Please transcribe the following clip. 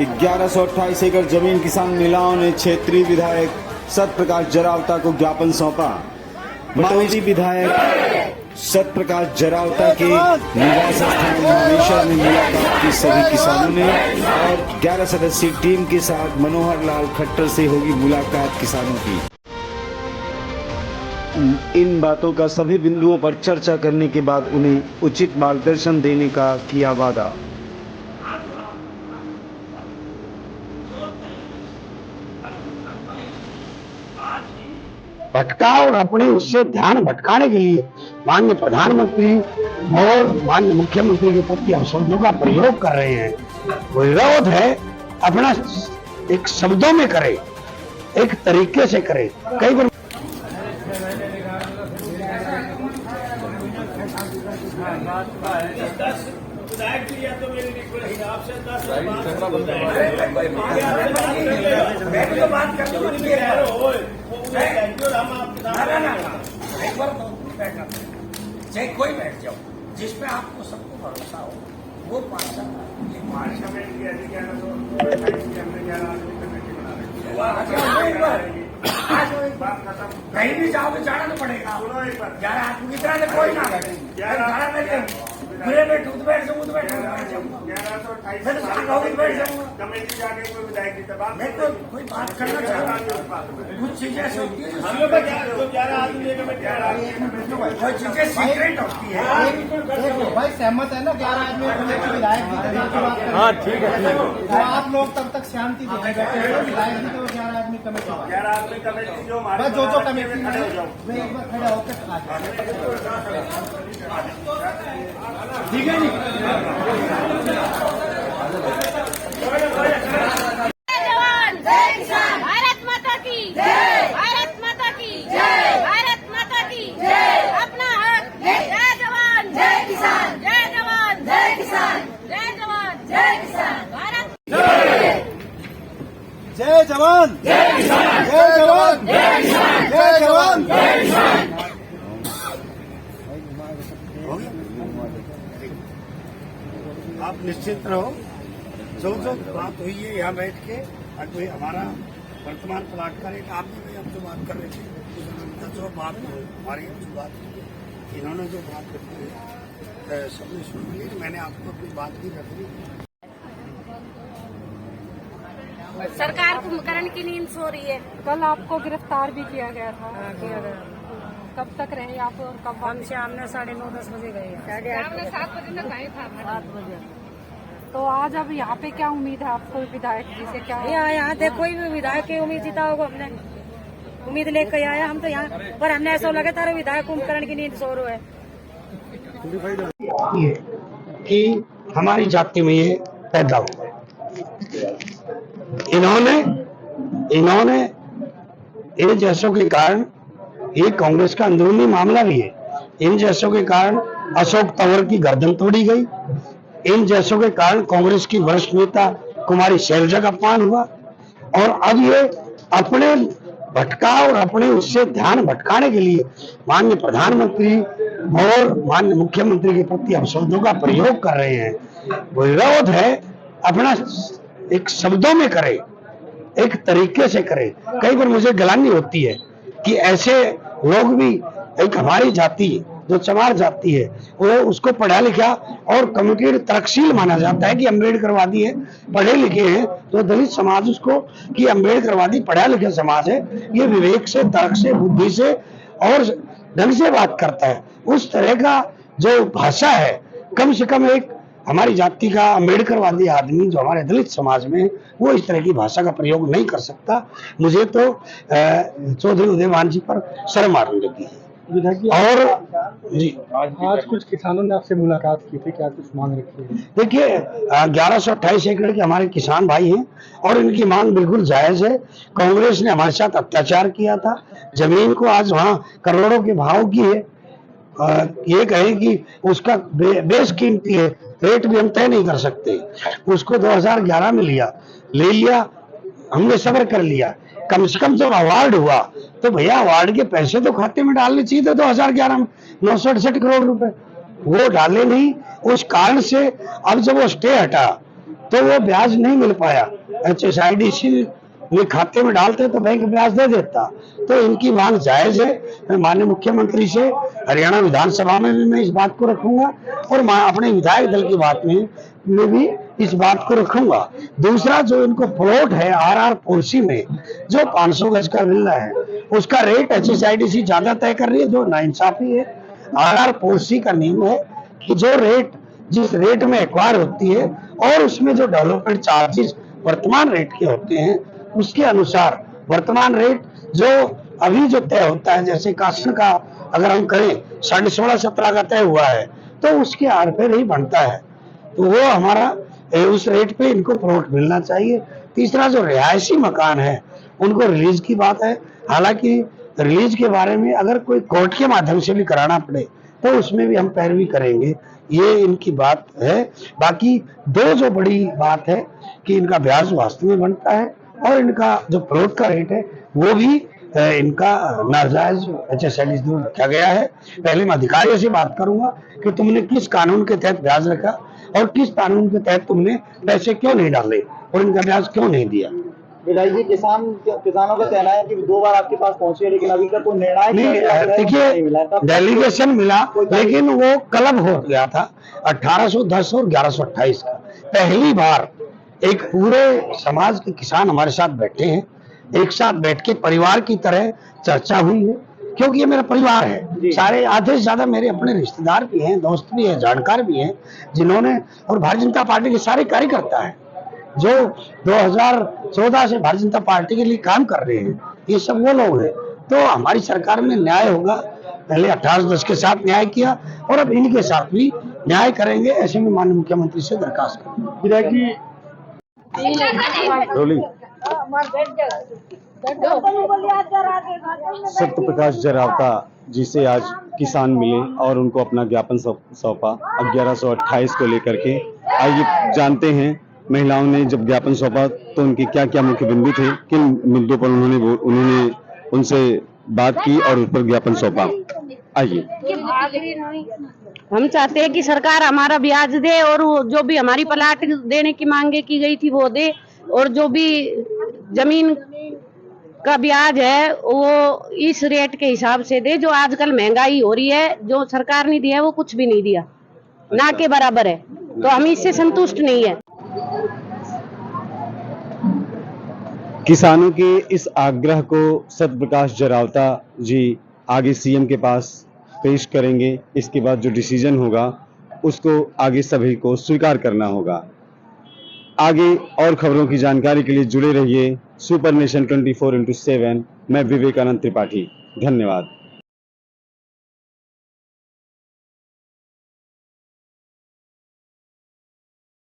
1128 एकड़ जमीन किसान महिलाओं ने क्षेत्रीय विधायक सत्यप्रकाश जरावता को ज्ञापन सौंपा। मावली विधायक सत्यप्रकाश जरावता के निवास स्थान महाबलेश्वर में मुलाकात की सभी किसानों ने और 11 सदस्यीय टीम के साथ मनोहर लाल खट्टर से होगी मुलाकात किसानों की। इन बातों का सभी बिंदुओं पर चर्चा करने के बाद उन्हें उचित मार्गदर्शन देने का किया वादा। भटकाव और अपने उससे ध्यान भटकाने के लिए माननीय प्रधानमंत्री और माननीय मुख्यमंत्री के प्रति हम शब्दों का प्रयोग कर रहे हैं। विरोध है अपना एक शब्दों में करे, एक तरीके से करे। कई बार चाहे कोई बैठ जाओ जिसपे आपको सबको भरोसा हो वो पार्षद कहीं भी जाओगे जाना तो पड़ेगा। 11 आदमी की तरह कोई ना पूरे में टूथ बैठ जाऊँ तो बैठ कोई बात करना चाहता कुछ चीजें ऐसी होती है कोई चीजें सीक्रेट होती है। भाई सहमत है ना 11 आदमी विधायक। हाँ ठीक है। तो आप लोग तब तक शांति विधायक तो 11 आदमी कमेटी जो कमेटी में एक बार खड़ा होकर ठीक है जी। भारत माता की जय, भारत माता की जय, भारत माता की जय। अपना हक जय जवान जय किसान, जय जवान जय किसान, जय जवान जय किसान। भारत जय जवान जय किसान, जय जवान जय किसान, जय जवान जय किसान। आप निश्चित रहो, जो बात हुई है यहाँ बैठ के और कोई हमारा वर्तमान प्लाट का रेट आपने भी हम जो बात कर रहे थे जो बात हमारी जो बात इन्होंने जो बात रखी है सबने सुन ली। मैंने आपको अपनी बात भी रख ली। सरकार कुंभकर्ण की नींद सो रही है। कल आपको गिरफ्तार भी किया गया था। किया गया। कब तक रहे आप और कब? हम शाम में 9:30-10 बजे गए। शाम में 7 बजे तक आए था। 7 बजे। तो आज अब यहाँ पे क्या उम्मीद है आपको विधायक जी से? क्या यहाँ देखो कोई भी विधायक की उम्मीद जीता होगा, हमने उम्मीद लेकर आया हम तो यहाँ पर। हमने ऐसा लगा था विधायक कुंभकर्ण की नींद सो रहा है कि हमारी जाति में ये पैदा हुआ। इन्होंने इन जैसों के कारण, ये कांग्रेस का अंदरूनी मामला भी है, इन जैसों के कारण अशोक तंवर की गर्दन तोड़ी गई। इन जैसों के कारण कांग्रेस की वरिष्ठ नेता कुमारी शैलजा का अपमान हुआ। और अब ये अपने भटकाव और अपने उससे ध्यान भटकाने के लिए माननीय प्रधानमंत्री और माननीय मुख्यमंत्री के प्रति अपशब्दों का प्रयोग कर रहे हैं। विरोध है अपना एक शब्दों में करे, एक तरीके से करे। कई बार मुझे गलानी होती है कि ऐसे लोग भी, एक हमारी जाति जो चमार जाति है वो उसको पढ़ा लिखा और कम्युनिटी तर्कशील माना जाता है कि अम्बेडकरवादी है, पढ़े लिखे हैं। तो दलित समाज उसको कि अम्बेडकरवादी पढ़ा लिखा समाज है, ये विवेक से, तर्क से, बुद्धि से और ढंग से बात करता है। उस तरह का जो भाषा है, कम से कम एक हमारी जाति का अम्बेडकरवादी आदमी जो हमारे दलित समाज में, वो इस तरह की भाषा का प्रयोग नहीं कर सकता। मुझे तो चौधरी उदयमान जी पर शर्म आने लगी है। और जी आज कुछ किसानों ने आपसे मुलाकात की थी, क्या कुछ मांग रखी है? देखिए 1128 एकड़ के हमारे किसान भाई हैं और इनकी मांग बिल्कुल जायज है। कांग्रेस ने हमारे साथ अत्याचार किया था, जमीन को आज वहाँ करोड़ों के भाव की है। ये कहें कि उसका बेस कीमती है, रेट भी हम तय नहीं कर सकते। उसको 2011 में ले लिया, हमने सब्र कर लिया। कम से कम जब अवार्ड हुआ तो भैया अवार्ड के पैसे तो खाते में डालने चाहिए थे। 2011 में 968 करोड़ रुपए वो डाले नहीं। उस कारण से अब जब वो स्टे हटा तो वो ब्याज नहीं मिल पाया। HSIDC में खाते में डालते तो बैंक ब्याज दे देता। तो इनकी मांग जायज है। मैं माननीय मुख्यमंत्री से हरियाणा विधानसभा में भी मैं इस बात को रखूंगा और अपने विधायक दल की बात में भी इस बात को रखूंगा। दूसरा, जो इनको प्लॉट है RR पॉलिसी में जो 500 गज का मिल रहा है, उसका रेट HSIDC ज्यादा तय कर रही है, जो नाइंसाफी है। RR पॉलिसी का नियम है कि जो रेट जिस रेट में एक्वायर होती है और उसमें जो डेवलपमेंट चार्जेस वर्तमान रेट के होते हैं, उसके अनुसार वर्तमान रेट जो अभी जो तय होता है, जैसे काशन का अगर हम करें 16.5-17 का तय हुआ है, तो उसके आधार पर ही बनता है। तो वो हमारा उस रेट पे इनको प्लॉट मिलना चाहिए। तीसरा, जो रिहायशी मकान है उनको रिलीज की बात है। हालांकि रिलीज के बारे में अगर कोई कोर्ट के माध्यम से भी कराना पड़े तो उसमें भी हम पैरवी करेंगे, ये इनकी बात है। बाकी दो जो बड़ी बात है कि इनका ब्याज वास्तव में बनता है और इनका जो प्लॉट का रेट है वो भी इनका नाजायज HSIDC द्वारा रखा गया है। पहले मैं अधिकारियों से बात करूंगा कि तुमने किस कानून के तहत ब्याज रखा और किस कानून के तहत तुमने पैसे क्यों नहीं डाले और इनका ब्याज क्यों नहीं दिया। विधायक जी, किसानों का कहना है कि 2 बार आपके पास पहुंचे लेकिन अभी तक कोई निर्णय नहीं। देखिए, डेलीगेशन मिला लेकिन वो क्लब हो गया था 1810 और 1128 का। पहली बार एक पूरे समाज के किसान हमारे साथ बैठे हैं, एक साथ बैठ के परिवार की तरह चर्चा हुई है, क्योंकि ये मेरा परिवार है। सारे आधे से ज्यादा मेरे अपने रिश्तेदार भी हैं, दोस्त भी हैं, जानकार भी हैं, जिन्होंने, और भारतीय जनता पार्टी के सारे कार्यकर्ता हैं जो 2014 से भारतीय जनता पार्टी के लिए काम कर रहे हैं, ये सब वो लोग हैं। तो हमारी सरकार में न्याय होगा। पहले 1810 के साथ न्याय किया और अब इनके साथ भी न्याय करेंगे, ऐसे में माननीय मुख्यमंत्री से दरखास्त करेंगे। विधायक जी, रोलिंग। सत्य प्रकाश जरावता जी से आज किसान मिले और उनको अपना ज्ञापन सौंपा 1128 को लेकर के। आइए जानते हैं महिलाओं ने जब ज्ञापन सौंपा तो उनके क्या क्या मुख्य बिंदु थे, किन मुद्दों पर उन्होंने उनसे बात की और उस पर ज्ञापन सौंपा। आइए। हम चाहते हैं कि सरकार हमारा ब्याज दे और जो भी हमारी प्लाट देने की मांगे की गई थी वो दे, और जो भी जमीन का ब्याज है वो इस रेट के हिसाब से दे। जो आजकल महंगाई हो रही है, जो सरकार ने दिया है वो कुछ भी नहीं दिया, ना के बराबर है, तो हम इससे संतुष्ट नहीं है। किसानों के इस आग्रह को सत्य प्रकाश जरावता जी आगे CM के पास पेश करेंगे। इसके बाद जो डिसीजन होगा उसको आगे सभी को स्वीकार करना होगा। आगे और खबरों की जानकारी के लिए जुड़े रहिए सुपर नेशन 24x7। मैं विवेकानंद त्रिपाठी। धन्यवाद।